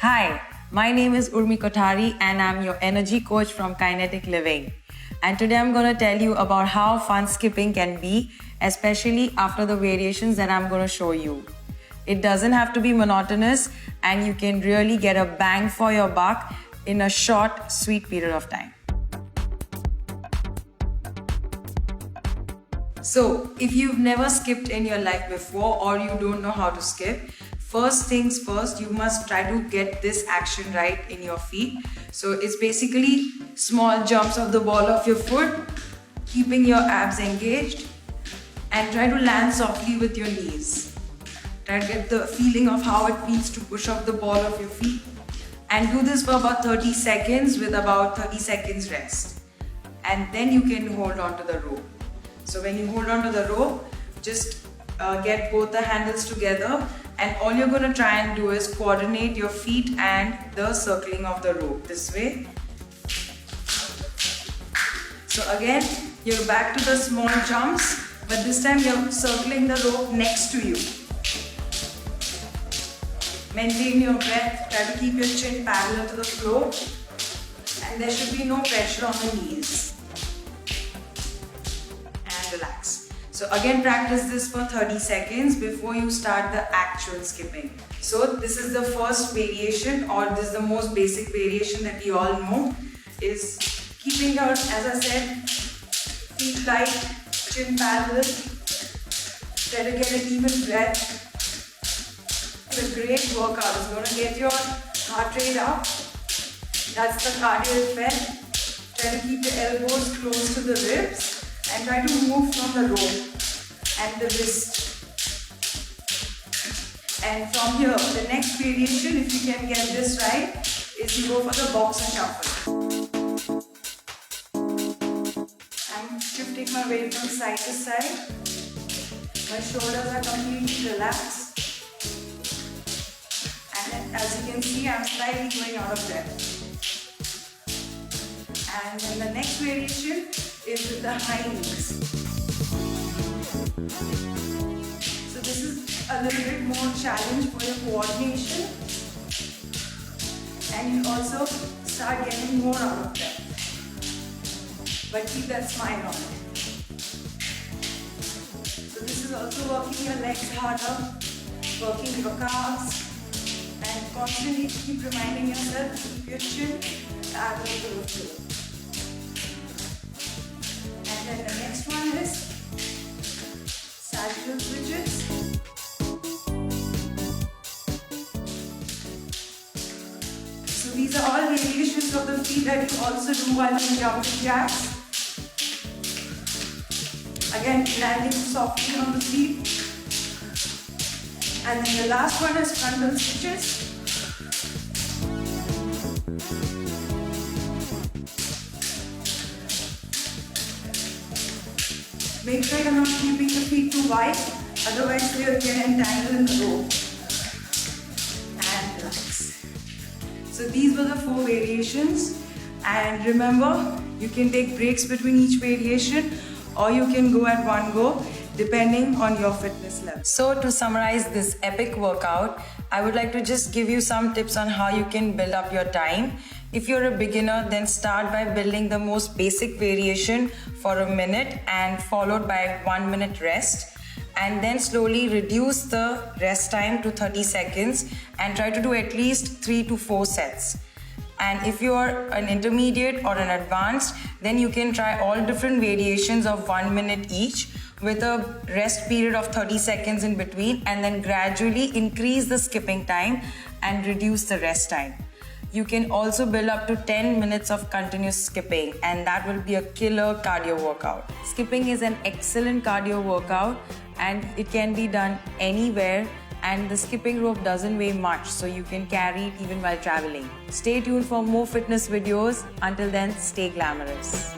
Hi, my name is Urmi Kothari and I'm your energy coach from Kinetic Living. And today I'm going to tell you about how fun skipping can be, especially after the variations that I'm going to show you. It doesn't have to be monotonous and you can really get a bang for your buck in a short, sweet period of time. So, if you've never skipped in your life before or you don't know how to skip, first things first, you must try to get this action right in your feet. So it's basically small jumps of the ball of your foot, keeping your abs engaged, and try to land softly with your knees. Try to get the feeling of how it feels to push off the ball of your feet. And do this for about 30 seconds with about 30 seconds rest. And then you can hold on to the rope. So when you hold on to the rope, just get both the handles together, and all you're going to try and do is coordinate your feet and the circling of the rope this way. So again, you're back to the small jumps, but this time you're circling the rope next to you. Maintain your breath, try to keep your chin parallel to the floor, and there should be no pressure on the knees. And relax. So again, practice this for 30 seconds before you start the actual skipping. So this is the first variation, or this is the most basic variation that we all know, is keeping your, as I said, feet light, chin parallel. Try to get an even breath. It's a great workout. It's going to get your heart rate up. That's the cardio effect. Try to keep your elbows close to the ribs. And try to move from the rope and the wrist. And from here, the next variation, if you can get this right, is you go for the boxer shuffle. I'm shifting my weight from side to side. My shoulders are completely relaxed. And as you can see, I'm slightly going out of breath. And then the next variation is with the high knees. So this is a little bit more challenge for your coordination, and you also start getting more out of breath. But keep that smile on. So this is also working your legs harder, working your calves, and constantly keep reminding yourself to keep your chin parallel to the floor. And then the next one is sagittal bridges. So these are all variations of the feet that you also do while doing jumping jacks. Again, landing softly on the feet. And then the last one is frontal stitches. Make sure you're not keeping the feet too wide, otherwise you'll get entangled in the rope. And relax. So these were the 4 variations, and remember, you can take breaks between each variation or you can go at one go depending on your fitness level. So to summarize this epic workout, I would like to just give you some tips on how you can build up your time. If you're a beginner, then start by building the most basic variation for a minute and followed by 1 minute rest. And then slowly reduce the rest time to 30 seconds and try to do at least 3 to 4 sets. And if you're an intermediate or an advanced, then you can try all different variations of 1 minute each with a rest period of 30 seconds in between, and then gradually increase the skipping time and reduce the rest time. You can also build up to 10 minutes of continuous skipping, and that will be a killer cardio workout. Skipping is an excellent cardio workout and it can be done anywhere, and the skipping rope doesn't weigh much, so you can carry it even while traveling. Stay tuned for more fitness videos. Until then, stay glamorous.